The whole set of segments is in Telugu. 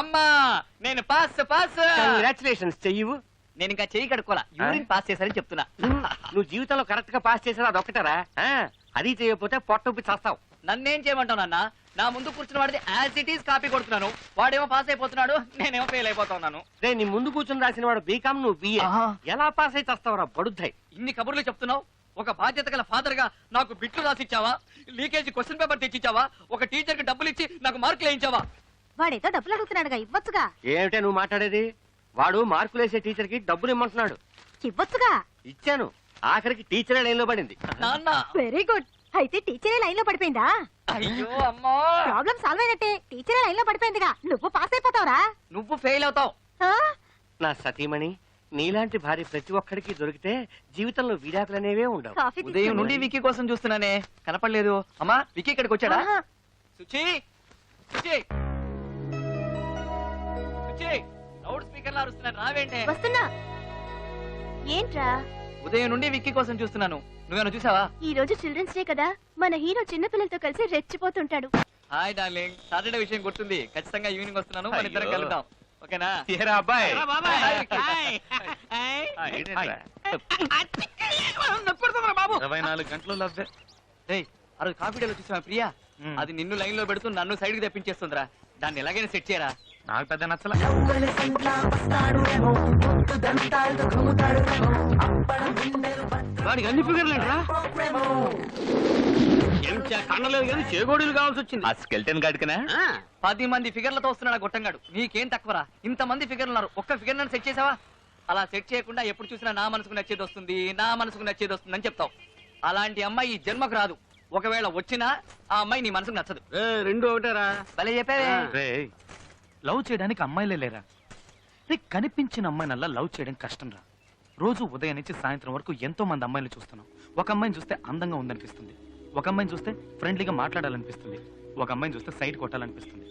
అమ్మా నేను పాస్ పాస్. కంగ్రాచులేషన్స్. చెయ్యవు. నేను ఇంకా చెయ్యి కడుక్కోలా, యూరిన్ పాస్ చేశారని చెప్తున్నా. నువ్వు జీవితంలో కరెక్ట్ గా పాస్ చేసావు, అదొక్కటారా? అది చేయకపోతే పొట్టొప్పి చేస్తావు. నన్నేం చేయమంటావు నాన్న? నా ముందు కూర్చున్న వాడిది యాజ్ ఇట్ ఈస్ కాపీ కొడుతున్నాను. వాడేమో పాస్ అయిపోతున్నాడు, నేనేమో ఫెయిల్ అయిపోతున్నాను. రే, నీ ముందు కూర్చుని రాసిన వాడు బీకామ్, నువ్వు బిఏ. ఎలా పాస్ అయితే వస్తావురా బడుద్దాయి? ఇన్ని కబుర్లు చెప్తున్నావు. ఒక బాధ్యత గల ఫాదర్ గా నాకు బిట్లు రాసిచ్చావా? లీకేజీ క్వశ్చన్ పేపర్ తెచ్చిచ్చావా? ఒక టీచర్ కి డబ్బులు ఇచ్చి నాకు మార్కులు వేయించావా? వాడేదో డబ్బులు అడుగుతున్నాడుగా, ఇవ్వచ్చుగా. ఏమిటే నువ్వు మాట్లాడేది? వాడు మార్కులేసే టీచర్ కి డబ్బులు ఇమ్మంటున్నాడు. ఇవ్వచ్చుగా. ఇచ్చాను. ఆఖరికి టీచరే లైన్ లో పడింది. నాన్న వెరీ గుడ్. అయితే టీచరే లైన్ లో పడిపోయిందా? అయ్యో అమ్మా, ప్రాబ్లం సాల్వ్ అయినట్టే. టీచరే లైన్ లో పడిపోయిందిగా, నువ్వు పాస్ అయిపోతావురా. నువ్వు ఫెయిల్ అవుతావు. నా సతీమణి, నీలాంటి భార్య ప్రతి ఒక్కడికి దొరికితే జీవితంలో విడాకులనేవే ఉండవు. ఉదయం నుండి వికీ కోసం చూస్తున్నానే, కనపడలేదు. అమ్మా వికీ ఇక్కడికి వచ్చాడా? సుచి సుచి సుచి, లౌడ్ స్పీకర్ లా అరుస్తున్నాను, రావేంటే? వస్తున్నా. ఏంట్రా? ఉదయం నుండి విక్కీ కోసం చూస్తున్నాను, నువ్వేనా చూసావా? ఈ రోజు చిల్డ్రన్స్ డే కదా, మన హీరో చిన్న పిల్లలతో కలిసి రెచ్చిపోతుంటాడు. హాయ్ డార్లింగ్, సాటర్డే విషయం గుర్తుంది. ఖచ్చితంగా ఈవినింగ్ వస్తున్నాను, మన ఇద్దరం కలుద్దాం. ఓకేనా? అబ్బాయి బాబు 24 గంటలు లవ్వే. ఆ రోజు కాఫీ డేలో చూసావా ప్రియా? అది నిన్ను లైన్ లో పెడుతూ నన్ను సైడ్ కి తెప్పించేస్తుందిరా. దాన్ని ఎలాగైనా సెట్ చేయరా. నాకు పెద్ద నచ్చల. వాడికి అన్ని ఫిగర్లు ఏంట్రా? కన్నలేదు కానీ చేగోడీలు కావాల్సి వచ్చింది. ఆ స్కెల్టన్ గాడికనా? 10 మంది ఫిగర్లతో వస్తున్నాడు ఆ గొట్టంగాడు. నీకేం తక్కువరా? ఇంత మంది ఫిగర్లు ఉన్నారు, ఒక్క ఫిగర్ నన్ను సెట్ చేసావా? అలా సెట్ చేయకుండా ఎప్పుడు చూసినా నా మనసుకు నచ్చేది వస్తుంది, నా మనసుకు నచ్చేది వస్తుంది అని చెప్తావు. అలాంటి అమ్మాయి ఈ జన్మకు రాదు. ఒకవేళ వచ్చినా ఆ అమ్మాయి నీ మనసుకు నచ్చదు. రెండు ఒకటేరా. భలే చెప్పావే. లవ్ చేయడానికి అమ్మాయిలే లేరా? కనిపించిన అమ్మాయినల్లా లవ్ చేయడం కష్టం రా. రోజు ఉదయం నుంచి సాయంత్రం వరకు ఎంతో మంది అమ్మాయిలు చూస్తున్నాం. ఒక అమ్మాయిని చూస్తే అందంగా ఉందనిపిస్తుంది, ఒక అమ్మాయిని చూస్తే ఫ్రెండ్లీగా మాట్లాడాలనిపిస్తుంది, ఒక అమ్మాయిని చూస్తే సైడ్ కొట్టాలనిపిస్తుంది.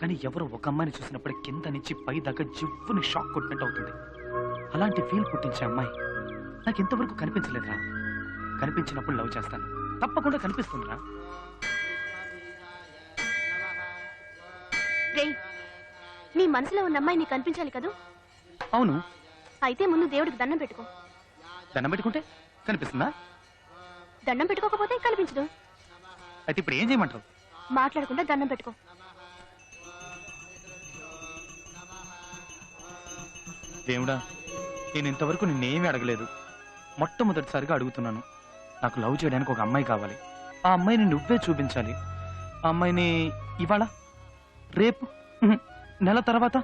కానీ ఎవరో ఒక అమ్మాయిని చూసినప్పుడు కింద నుంచి పై దాకా జివ్వుని షాక్ కొట్టినట్టు అవుతుంది. అలాంటి ఫీల్ పుట్టించే అమ్మాయి నాకు ఇంతవరకు కనిపించలేదురా. కనిపించినప్పుడు లవ్ చేస్తాను, తప్పకుండా కనిపిస్తుందిరా. నీ మనసులో ఉన్న అమ్మాయి నీకు కనిపించాలి కదా? అవును. అయితే ముందు దేవుడికి దండం పెట్టుకో. దండం పెట్టుకుంటే కనిపిస్తుందా? దండం పెట్టుకోకపోతే కనిపించదు. అయితే ఇప్పుడు ఏం చేయమంటావు? మాట్లాడకుండా దండం పెట్టుకో. దేవుడా, నేను ఇంతవరకు నిన్నేమీ అడగలేదు. మొట్టమొదటిసారిగా అడుగుతున్నాను. నాకు లవ్ చేయడానికి ఒక అమ్మాయి కావాలి. ఆ అమ్మాయిని నువ్వే చూపించాలి. ఆ అమ్మాయిని ఇవాళ, రేపు, నెల తర్వాత,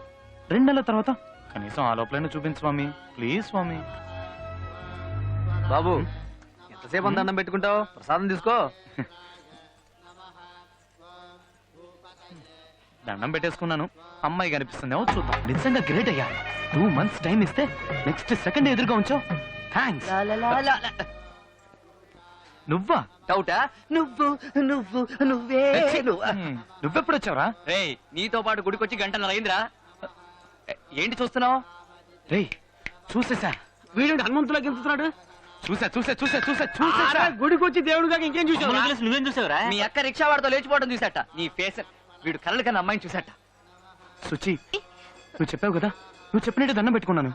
2 నెలల తర్వాత, కనీసం ఆ లోపలైనా చూపించు స్వామి, ప్లీజ్ స్వామి. బాబు ఎంతసేపు దండం పెట్టుకుంటావు? ప్రసాదం తీసుకో. దండం పెట్టేసుకున్నాను. అమ్మాయి కనిపిస్తుందేమో చూద్దాం. నిజంగా గ్రేట్ అయ్యా. 2 months టైం ఇస్తే నెక్స్ట్ సెకండ్ ఎదురుగా ఉంచావు. థ్యాంక్స్. నువ్వా? డౌటా? నువ్వు నువ్వు నువ్వే. నువ్వెప్పుడు వచ్చావురా? రే, నీతో పాటు గుడికొచ్చి గంటన్నర అయిందిరా. ఏంటి చూస్తున్నావు? రే, చూసేసా. వీడు హనుమంతులా గెలుస్తున్నాడు. చూసా చూసా చూసా చూసా చూసా. గుడికి వచ్చి దేవుడుగా ఇంకేం చూసావు? నువ్వేం చూసావురా? మీ అక్క రిక్షా వాడితో లేచిపోవడం చూసాట. నీ ఫేస్, వీడు కళ్ళ కన్నా అమ్మాయిని చూసాట. సుచి, నువ్వు చెప్పావు కదా, నువ్వు చెప్పినట్టు దండం పెట్టుకున్నాను.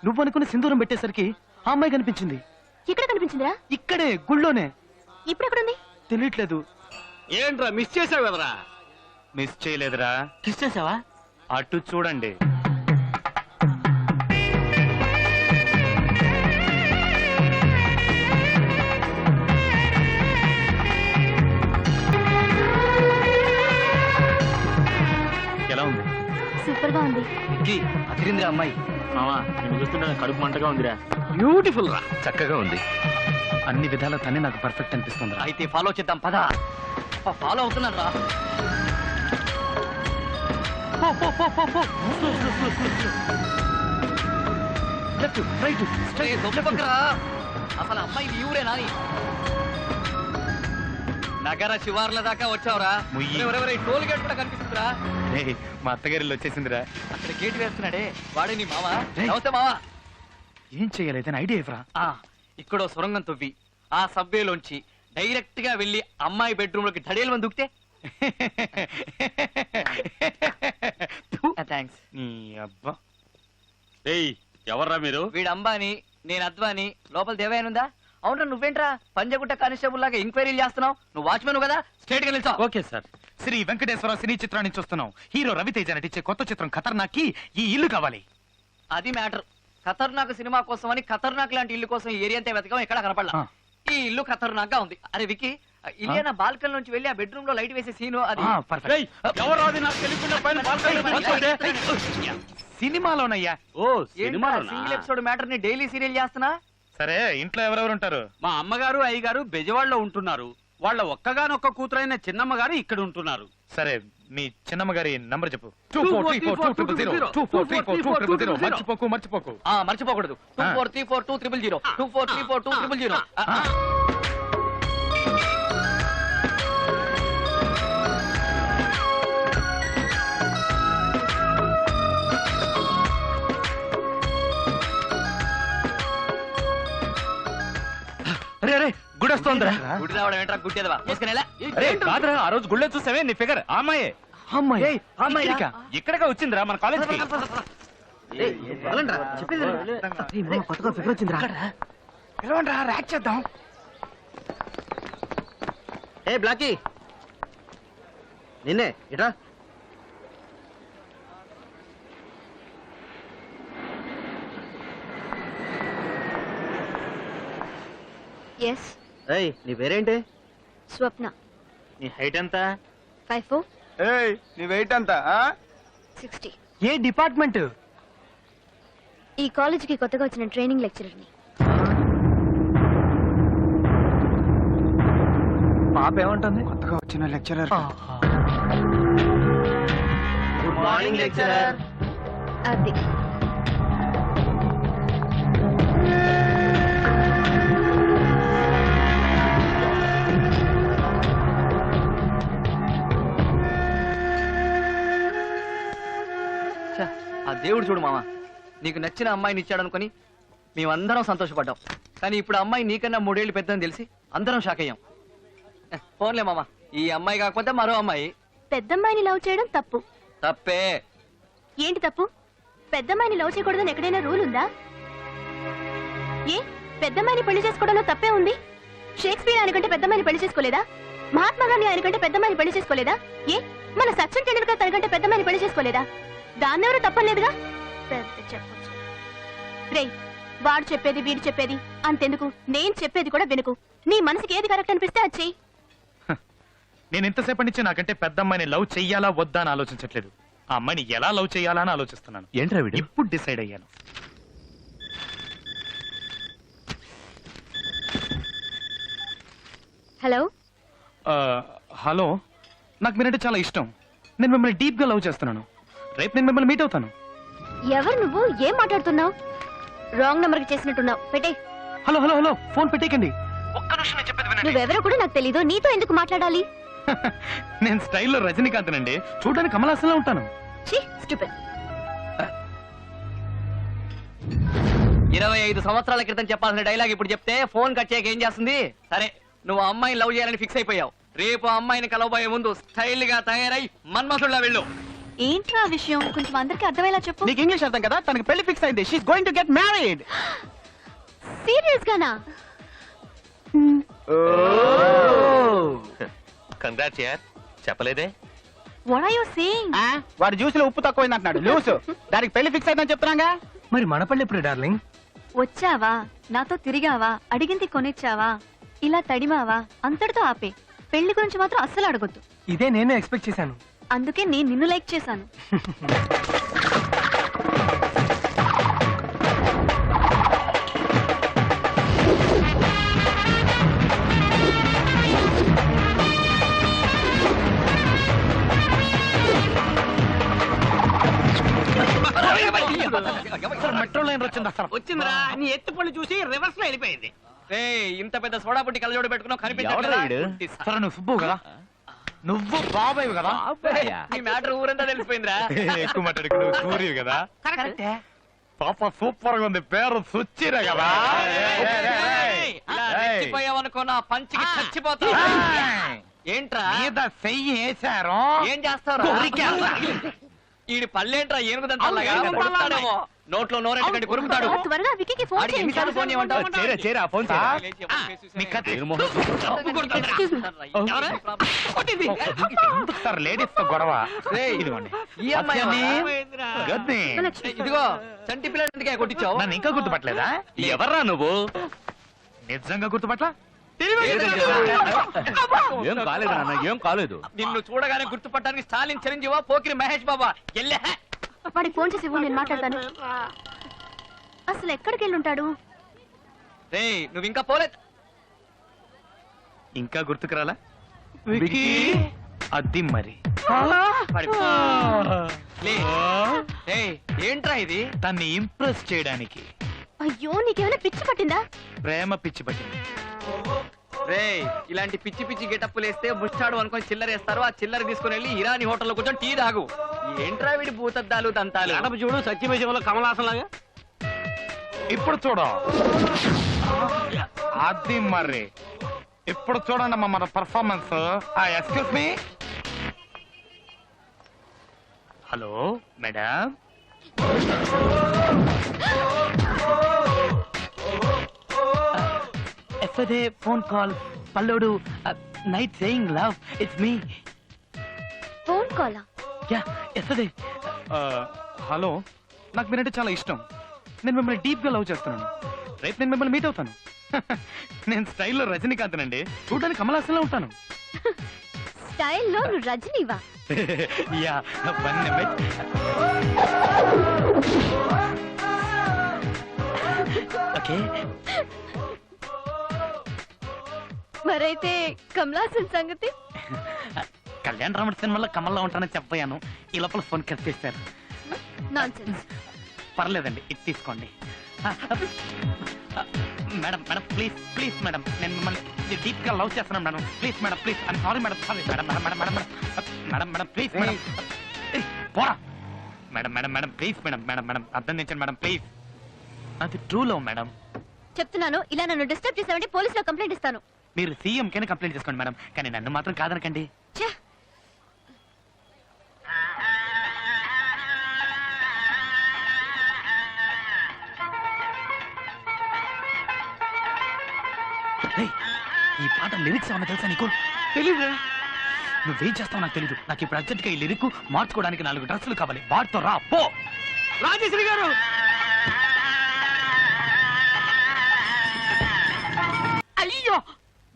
నువ్వు అనుకున్న సింధూరం పెట్టేసరికి ఆ అమ్మాయి కనిపించింది. ఇక్కడ కనిపించిందిరా? ఇక్కడే గుళ్ళోనే. ఇప్పుడు ఎక్కడుంది? తెలియట్లేదు. ఏంట్రా మిస్ చేసావు కదరా? మిస్ చేయలేదురా. మిస్ చేసావా? అటు చూడండి. ఎలా ఉంది? సూపర్ గా ఉంది. అదిరిందిరా అమ్మాయి. మామా, నేను చూస్తుంటే కడుపు మంటగా ఉందిరా. బ్యూటిఫుల్ రా. చక్కగా ఉంది. అన్ని విధాల తనే నాకు పర్ఫెక్ట్ అనిపిస్తుంది. అయితే ఫాలో చేద్దాం పద. ఫాలో అవుతున్నాను రా. అసలు అమ్మాయి ఊరేనా? నగర శివార్ల దాకా వచ్చావురా. టోల్ గేట్ కూడా కనిపిస్తుందిరా. మా అత్తగారిలో వచ్చేసిందిరా. అక్కడ గేట్ వేస్తున్నాడే, వాడే నీ మావా? నమస్తే మావా. ఏం చేయలేదని ఐడియా ఇవ్వరా? ఇక్కడో సొరంగం తవ్వి ఆ సబ్వేలోంచి డైరెక్ట్ గా వెళ్లి అమ్మాయి బెడ్రూమ్ లోకి ధడేలు మంది దుక్కితే థ్యాంక్స్. నీ అబ్బా. ఏయ్ ఎవర్రా మీరు? వీడు అంబాని, నేను అద్వాని. లోపల దేవయానుందా? అవునరా, నువ్వేంట్రా పంజగుట్ట కానిస్టేబుల్ లాగా ఎంక్వైరీలు చేస్తున్నావు? నువ్వు వాచ్మెన్ కదా, స్ట్రేట్ గా నిల్చో. Okay sir. Shri Venkateswara cine చిత్రం నుంచి వస్తున్నాం. హీరో రవితేజ నటించే కొత్త చిత్రం ఖతర్నాక్ కి ఈ ఇల్లు కావాలి. అది మ్యాటర్. ఖతర్నాక్ సినిమా కోసం అని ఖతర్నాక్ లాంటి ఇల్లు కోసం ఈ ఏరియా అంతా వెతకం, ఎక్కడ కనపడలా. ఆ. ఈ ఇల్లు ఖతర్నాక్ గా ఉంది. అరే వికి, ఇలియానా బాల్కన్ నుంచి వెళ్ళి ఆ బెడ్రూమ్ లో లైట్ వేసే సీను అది. ఏయ్, ఎవరు అది నాకు తెలియకుండా పైన బాల్కనీలో కూర్చోండి. సినిమాలోనయ్యా. ఓ సినిమాలోనా? సింగిల్ ఎపిసోడ్ మ్యాటర్ ని డైలీ సీరియల్ చేస్తున్నా. సరే, ఇంట్లో ఎవరెవరు ఉంటారు? మా అమ్మగారు అయ్యగారు బెజవాడలో ఉంటున్నారు. వాళ్ళ ఒక్కగానొక్క కూతురైన చిన్నమ్మ గారు ఇక్కడ ఉంటున్నారు. సరే, మీ చిన్నమ్మ గారి నంబర్ చెప్పు. 24342000 24342000. మర్చిపోకు మర్చిపోకు. మర్చిపోకూడదు. 24342000 24342000. అరే అరే గుడి వస్తోందిరా. గుడి రావడం ఏంట్రా గుడ్డేదవా? మోసుకునేలా? అరే కాదురా, ఆ రోజు గుళ్ళో చూసావే నీ ఫిగర్. ఆ అమ్మాయే. అమ్మాయి ఏయ్, అమ్మాయి రా. ఇక్కడగా వచ్చిందిరా మన కాలేజ్ కి. ర్యాక్ చేద్దాం. ఏ బ్లాకీ, నిన్నే ఇట్రా. ఎస్, ఏయ్ నీ పేరేంటి? స్వప్న. నీ హైట్ ఎంత? 5'4", ఏయ్ నీ వెయిట్ ఎంత? 60. ఏ డిపార్ట్మెంట్? ఈ కాలేజీకి కొత్తగా వచ్చిన ట్రైనింగ్ లెక్చరర్ని. పాప ఏమంటుంది? కొత్తగా వచ్చిన లెక్చరర్. Good morning lecturer. అది ఆ దేవుడు చూడు మామ, నీకు నచ్చిన అమ్మాయిని ఇచ్చాడు అనుకుని మేమందరం సంతోషపడ్డాం. కానీ ఇప్పుడు అమ్మాయి నీకన్నా 3 ఏళ్ళు పెద్దని తెలిసి అందరం షాక్ అయ్యాం. ఫోన్లే మామ, ఈ అమ్మాయి కాకపోతే మరో అమ్మాయి. పెద్దమ్మాయిని లవ్ చేయడం తప్పు. తప్పే. ఏంటి తప్పు? పెద్దమ్మాయిని లవ్ చేయకూడదని ఎక్కడైనా రూల్ ఉందా? ఏ పెద్దమ్మాయిని పెళ్లి చేసుకోవడంలో తప్పే ఉంది? షేక్స్పియర్ ఆయనకంటే పెద్దమ్మాయిని పెళ్లి చేసుకోలేదా? మహాత్మా గాంధీ ఆయనకంటే పెద్దమ్మాయిని పెళ్లి చేసుకోలేదా? ఏ మన సచిన్ టెండూల్కర్ తనకంటే పెద్దమ్మాయిని పెళ్లి చేసుకోలేదా? దాన్నెవరూ తప్పలేదుగా. పెద్ద చెప్పొచ్చు. రేయ్, వాడు చెప్పేది వీడు చెప్పేది అంతెందుకు, నేను చెప్పేది కూడా వినుకు. నీ మనసుకి ఏది కరెక్ట్ అనిపిస్తే అది చెయ్యి. నేను ఇంతసేపటి నుంచి నాకంటే పెద్ద అమ్మాయిని లవ్ చెయ్యాలా వద్దా అని ఆలోచించట్లేదు. ఆ అమ్మాయిని ఎలా లవ్ చెయ్యాలా అని ఆలోచిస్తున్నాను. ఏంట్రా వీడు? ఇప్పుడు డిసైడ్ అయ్యాను. హలో, హలో, నాకు మీరంటే చాలా ఇష్టం. నేను మిమ్మల్ని డీప్ గా లవ్ చేస్తున్నాను. రేపు నేను మిమ్మల్ని మీట్ అవుతాను. ఎవరు నువ్వు? ఏం మాట్లాడుతున్నావు? రాంగ్ నంబర్ కి చేసినట్టున్నావు. పెట్టే. హలో హలో హలో, ఫోన్ పెట్టేయకండి. ఒక్క నిమిషం నేను చెప్పేది వినండి. నువ్వెవరో కూడా నాకు తెలీదు. నీతో ఎందుకు మాట్లాడాలి? నేను స్టైల్లో రజనీకాంత్ నండి. చూడడానికి కమలాసంలో ఉంటాను. ఛీ, స్టూపిడ్. 25 సంవత్సరాల క్రితం చెప్పాల్సిన డైలాగ్ ఇప్పుడు చెప్తే ఫోన్ కట్ చేయక ఏం చేస్తుంది? సరే, నువ్వు అమ్మాయిని లవ్ చేయాలని ఫిక్స్ అయిపోయావు. రేపు అమ్మాయిని కలవబోయే ముందు స్టైల్ గా తయారై మన్మథుల్లా వెళ్ళు. ఏంట్రా విషయం? కొంచెం అందరికి అర్థమయ్యేలా చెప్పు. నీకు ఇంగ్లీష్ అర్థం కదా? తనకి పెళ్లి ఫిక్స్ అయింది. She is going to get married. Serious గానా? కంగ్రాట్స్ యార్. చెప్పలేదే? What are you saying? వాడు జ్యూస్ లో ఉప్పు తక్కువైంది అంటున్నాడు. లూస్ దానికి పెళ్లి ఫిక్స్ అయిందని చెప్తున్నాగా. మరి మన పల్లె ఎప్పుడు డార్లింగ్? వచ్చావా, నాతో తిరిగావా, అడిగింది కొనిచ్చావా, ఇలా తడిమావా, అంతటితో ఆపే. పెళ్లి గురించి మాత్రం అస్సలు అడగొద్దు. ఇదే నేను ఎక్స్పెక్ట్ చేశాను. అందుకే నేను నిన్ను లైక్ చేశాను. మెట్రో లైన్ వచ్చింది. అసలు వచ్చిందిరా. నీ ఎత్తు పళ్ళు చూసి రివర్స్ లో వెళ్ళిపోయింది. ఇంత పెద్ద సోడా బుట్టి కలజోడు పెట్టుకున్నావు, ఎవడ్రా కనిపించట్లేదా? వీడు? సరే, నువ్వు సుబ్బు కదా? నువ్వు బాబాయ్ కదా? ఈ మ్యాటర్ ఊరంతా తెలిసిపోయిందిరా. ఎక్కువ మాట్లాడుకు. నువ్వు సూర్యు కదా? పాప సూపర్ గా ఉంది. పేరు సుచ్చిరా కదా? ఇలా రెచ్చిపోయావనుకో నా పంచికి చచ్చిపోతా. ఏంట్రా మీద చెయ్యి వేశారు ఏం చేస్తావురా కొరికేస్తా. ఈడి పళ్ళేంట్రా ఏనుగుదంతలాగా అవును, కొరుకుతాడేమో. నోట్లో నోరెట్టకండి కొరుకుతాడు త్వరగా విక్కీకి ఫోన్ ఆడికి ఎన్నిసార్లు ఫోన్ చేయండి. చేయమంటావు చేరా ఫోన్ సార్, లేచి ఎవరి ఫేస్ చూసినా మీ కత్తి. Excuse me. ఎవరు? కొట్టింది. ఎందుకు సార్ లేడీస్ తో గొడవ రేయ్, ఇదిగోండి ఈ అమ్మాయి అసలు గద్ది. ఇదిగో చంటి పిల్లలకి కొట్టించావు నన్ను ఇంకా గుర్తుపట్టలేదా ఎవర్రా నువ్వు? నిజంగా గుర్తుపట్ల ఏం కాలేదు నాన్న ఏం కాలేదు. నిన్ను చూడగానే గుర్తుపట్టడానికి స్టాలిన్ చిరంజీవా పోకిరి మహేష్ బాబా ఎల్లే వాడికి ఫోన్ చేసి ఇవ్వు, నేను మాట్లాడతాను. అసలు ఎక్కడికి వెళ్ళి ఉంటాడు? రేయ్ నువ్వు ఇంకా పోలేదు ఇంకా గుర్తుకురాలా అది మరి లే. రేయ్, ఏంట్రా ఇది తన్ని ఇంప్రెస్ చేయడానికి అయ్యో నీకేమైనా పిచ్చి పట్టిందా? ప్రేమ పిచ్చి పట్టింది. రేయ్ ఇలాంటి పిచ్చి పిచ్చి గెటప్పులు వేస్తే ముష్టాడు అనుకొని చిల్లర వేస్తారు. ఆ చిల్లర తీసుకుని వెళ్ళి ఇరానీ హోటల్లో కూర్చొని టీ తాగు. ఏంట్రా వీడి భూతద్దాలు దంతాలు గడప చూడు సత్యమేశంలో కమలాసన్ లాగా. ఇప్పుడు చూడ అది మరి ఇప్పుడు చూడండి అమ్మా మన performance. Excuse me. Hello madam. Yesterday phone call పల్లోడు night saying love it's me. Phone కాలా? Ya yesterday. హలో, నాకు మీరంటే చాలా ఇష్టం. నేను మిమ్మల్ని డీప్ గా లవ్ చేస్తున్నాను. రేపు నేను మిమ్మల్ని మీట్ అవుతాను. నేను స్టైల్లో రజనీకాంత్ అండి. చూడడానికి కమలాసంలో ఉంటాను. స్టైల్లో నువ్వు రజనీవా? Ya one minute. ఓకే. మరైతే కమలాసన్ సంగతి? కళ్యాణ్ రాముడి సినిమాలో కమల్లో ఉంటానని చెప్పాను. ఈ లోపల ఫోన్ కట్ చేశారు. నాన్సెన్స్. పర్లేదండి, ఇది తీసుకోండి. Madam madam please please madam, నేను మిమ్మల్ని డీప్ గా లవ్ చేస్తున్నాను madam. Please madam please. I'm sorry madam. Sorry madam madam madam madam madam madam please madam. పోరా madam madam madam please madam madam madam అర్థం చేయండి మేడం ప్లీజ్. అది ట్రూ లవ్ మేడం. చెప్తున్నాను, ఇలా నన్ను డిస్టర్బ్ చేసావంటే పోలీసులో కంప్లైంట్ ఇస్తాను. మీరు సీఎం కైనా కంప్లైంట్ చేసుకోండి మేడం, కానీ నన్ను మాత్రం కాదనకండి. ఛే! ఏయ్, ఈ పాట లిరిక్స్ ఏమన్నా తెలుసా నీకు? తెలీదు. నువ్వేం చేస్తావు నాకు తెలీదు. నాకు ఇప్పుడు అర్జెంట్ గా ఈ లిరిక్ మార్చుకోవడానికి 4 డ్రెస్సులు కావాలి. వాటితో రా పో. రాజేశ్వరి గారు అయ్యో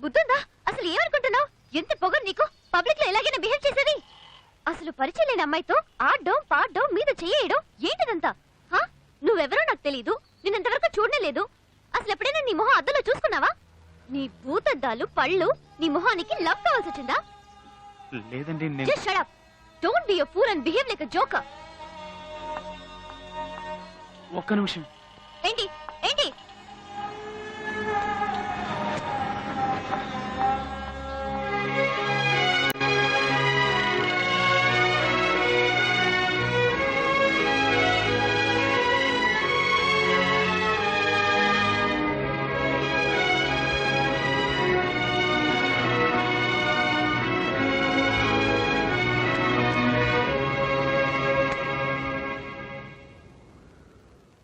బుద్ధుందా? అసలు ఏమనుకుంటున్నావు? ఎంత పొగరు నీకు? పబ్లిక్ లో ఎలాగైనా బిహేవ్ చేసేది? అసలు పరిచయం లేని అమ్మాయితో ఆడడం పాడడం మీద చేయడం ఏంటిదంతా? హా? నువ్వెవరో నాకు తెలీదు, నిన్నంతవరకు చూడనే లేదు. అసలు ఎప్పుడైనా నీ మొహం అద్దంలో చూసుకున్నావా? నీ భూతద్దాలు పళ్ళు నీ మొహానికి లవ్ కావాల్సి వచ్చిందా? లేదండి నేను Just shut up. Don't be a fool and behave like a joker. ఒక్క నిమిషం. ఏంటి ఏంటి